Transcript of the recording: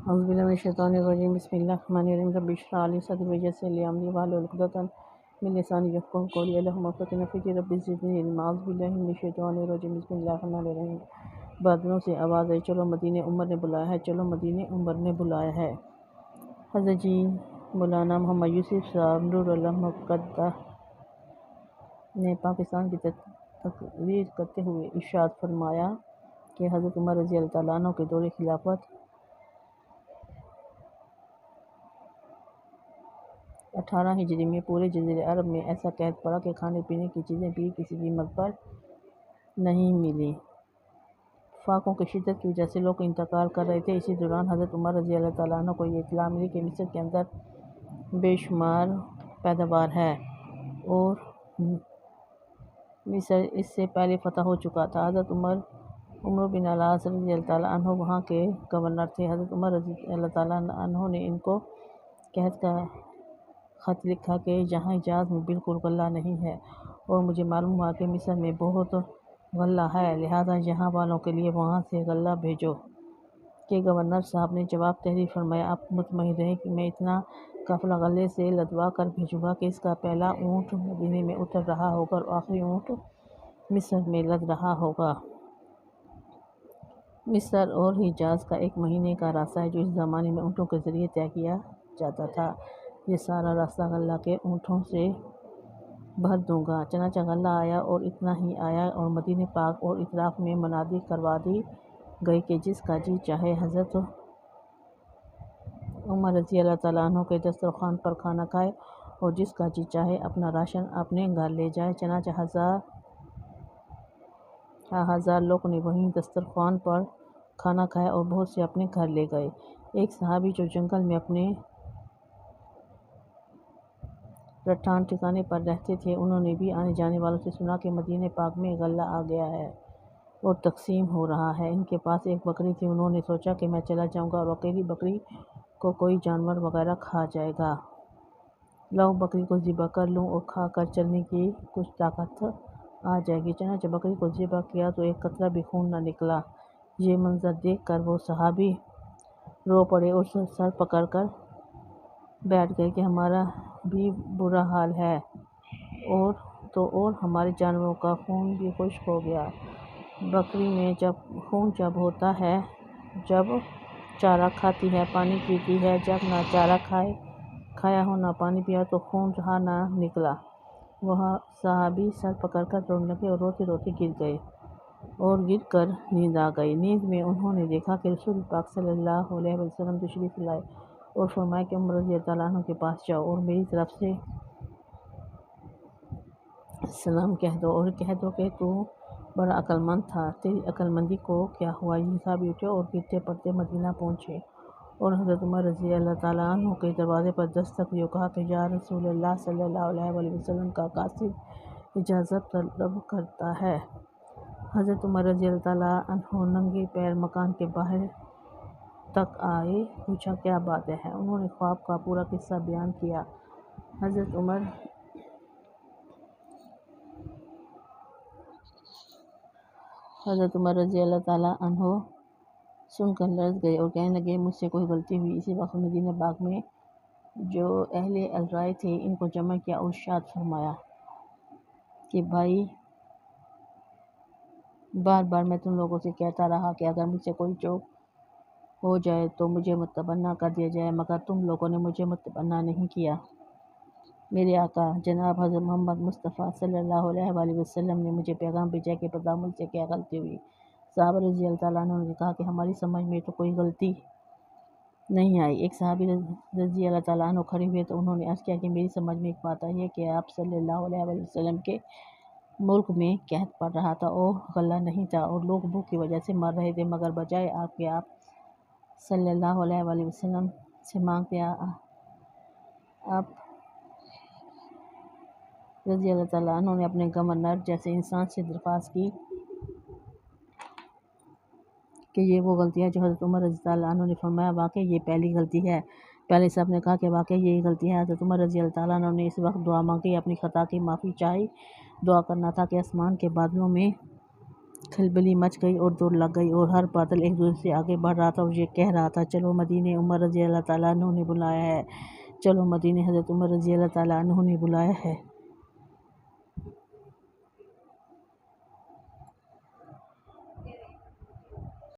اعوذ باللہ من الشیطان الرجیم بسم اللہ الرحمن الرحیم رب اشرح لی صدری ویسر لی امری واحلل عقدۃ من لسانی یفقهوا قولی اللہم افتح فکری رب زدنی علما اعوذ باللہ من الشیطان الرجیم بسم اللہ الرحمن الرحیم بادلوں سے آواز آئی چلو مدینہ عمر نے بلایا ہے، چلو مدینہ عمر نے بلایا ہے۔ حضرت جی مولانا محمد یوسف صاحب نور اللہ مقدہ نے پاکستان کی تقریر کرتے ہوئے ارشاد فرمایا کہ حضرت عمر رضی اللہ تعالیٰ عنہ کے دور خلافت 18 ہجری میں پورے جزیرہ عرب میں ایسا قحط پڑا کہ کھانے پینے کی چیزیں بھی کسی قیمت پر نہیں ملی۔ فاقوں کی شدت کی وجہ سے لوگ انتقال کر رہے تھے۔ اسی دوران حضرت عمر رضی اللہ تعالیٰ عنہ کو یہ اطلاع ملی کہ مصر کے اندر بے شمار پیداوار ہے اور مصر اس سے پہلے فتح ہو چکا تھا۔ حضرت عمر بن العاص رضی اللہ تعالیٰ عنہ وہاں کے گورنر تھے۔ حضرت عمر رضی اللہ تعالیٰ عنہ نے ان کو قحط کا خط لکھا کہ یہاں حجاز میں بالکل غلہ نہیں ہے اور مجھے معلوم ہوا کہ مصر میں بہت غلہ ہے، لہٰذا یہاں والوں کے لیے وہاں سے غلہ بھیجو۔ کہ گورنر صاحب نے جواب تحریر فرمایا، آپ مطمئن رہیں کہ میں اتنا قافلہ غلے سے لدوا کر بھیجوں گا کہ اس کا پہلا اونٹ مدینے میں اتر رہا ہوگا اور آخری اونٹ مصر میں لد رہا ہوگا۔ مصر اور حجاز کا 1 مہینے کا راستہ ہے جو اس زمانے میں اونٹوں کے ذریعے طے کیا جاتا تھا۔ یہ سارا راستہ غلہ کے اونٹوں سے بھر دوں گا۔ چنانچہ غلہ آیا اور اتنا ہی آیا اور مدینہ پاک اور اطراف میں منادی کروا دی گئی کہ جس کا جی چاہے حضرت عمر رضی اللہ تعالیٰ عنہ کے دسترخوان پر کھانا کھائے اور جس کا جی چاہے اپنا راشن اپنے گھر لے جائے۔ چنانچہ ہزار لوگوں نے وہیں دسترخوان پر کھانا کھایا اور بہت سے اپنے گھر لے گئے۔ ایک صحابی جو جنگل میں اپنے رٹھان ٹھکانے پر رہتے تھے، انہوں نے بھی آنے جانے والوں سے سنا کہ مدینہ پاک میں غلہ آ گیا ہے اور تقسیم ہو رہا ہے۔ ان کے پاس ایک بکری تھی، انہوں نے سوچا کہ میں چلا جاؤں گا اور اکیلی بکری کو کوئی جانور وغیرہ کھا جائے گا، لاؤ بکری کو ذبح کر لوں اور کھا کر چلنے کی کچھ طاقت آ جائے گی۔ چنانچہ بکری کو ذبح کیا تو ایک قطرہ بھی خون نہ نکلا۔ یہ منظر دیکھ کر وہ صحابی رو پڑے اور سر پکڑ کر بیٹھ گئے کہ ہمارا بھی برا حال ہے اور ہمارے جانوروں کا خون بھی خشک ہو گیا۔ بکری میں خون جب ہوتا ہے جب چارہ کھاتی ہے، پانی پیتی ہے، جب نہ چارہ کھایا ہو نہ پانی پیا تو خون رہا نہ نکلا۔ وہ صحابی سر پکڑ کر رونے لگے اور روتے روتے گر گئے اور گر کر نیند آ گئی۔ نیند میں انہوں نے دیکھا کہ رسول پاک صلی اللہ علیہ وسلم تشریف لائے اور فرمایا کہ عمر رضی اللہ تعالیٰ عنہ کے پاس جاؤ اور میری طرف سے سلام کہہ دو اور کہہ دو کہ تو بڑا عقل مند تھا، تیری عقل مندی کو کیا ہوا؟ یہ صحابی اٹھے اور گرتے پڑتے مدینہ پہنچے اور حضرت عمر رضی اللہ تعالیٰ عنہ کے دروازے پر دستک دی اور کہا کہ یا رسول اللہ صلی اللہ علیہ وآلہ وسلم کا قاصد اجازت طلب کرتا ہے۔ حضرت عمر رضی اللہ تعالیٰ عنہ ننگے پیر مکان کے باہر تک آئے، پوچھا کیا بات ہے؟ انہوں نے خواب کا پورا قصہ بیان کیا۔ حضرت عمر رضی اللہ تعالیٰ عنہ سن کر لرز گئے اور کہنے لگے مجھ سے کوئی غلطی ہوئی۔ اسی وقت مدینہ پاک میں جو اہل الرائے تھے ان کو جمع کیا اور ارشاد فرمایا کہ بھائی، بار بار میں تم لوگوں سے کہتا رہا کہ اگر مجھ سے کوئی چوک ہو جائے تو مجھے متبنہ کر دیا جائے، مگر تم لوگوں نے مجھے متبنہ نہیں کیا۔ میرے آقا جناب حضرت محمد مصطفیٰ صلی اللہ علیہ وآلہ وسلم نے مجھے پیغام بھیجا کہ بتاؤ مجھ سے کیا غلطی ہوئی؟ صحابہ رضی اللہ تعالیٰ عنہ نے کہا کہ ہماری سمجھ میں تو کوئی غلطی نہیں آئی۔ ایک صحابی رضی اللہ تعالیٰ عنہ کھڑے ہوئے تو انہوں نے عرض کیا کہ میری سمجھ میں ایک بات آئی ہے کہ آپ صلی اللہ علیہ وآلہ وسلم کے ملک میں قحط پڑ رہا تھا اور غلہ نہیں تھا اور لوگ بھوک کی وجہ سے مر رہے تھے، مگر بجائے آپ کے آپ صلی اللہ علیہ وآلہ وسلم سے مانگتے آپ رضی اللہ تعالیٰ عنہ نے اپنے گورنر جیسے انسان سے درخواست کی کہ یہ وہ غلطی ہے جو حضرت عمر رضی اللہ عنہ نے فرمایا واقعی یہ پہلی غلطی ہے۔ پہلے سب نے کہا کہ واقعی یہی غلطی ہے۔ حضرت عمر رضی اللہ عنہ نے اس وقت دعا مانگی، اپنی خطا کی معافی چاہی۔ دعا کرنا تھا کہ آسمان کے بادلوں میں کھلبلی مچ گئی اور دوڑ لگ گئی اور ہر بادل ایک دوسرے سے آگے بڑھ رہا تھا اور یہ کہہ رہا تھا، چلو مدینے، عمر رضی اللہ تعالیٰ عنہ نے بلایا ہے، چلو مدینے، حضرت عمر رضی اللہ تعالیٰ عنہ نے بلایا ہے۔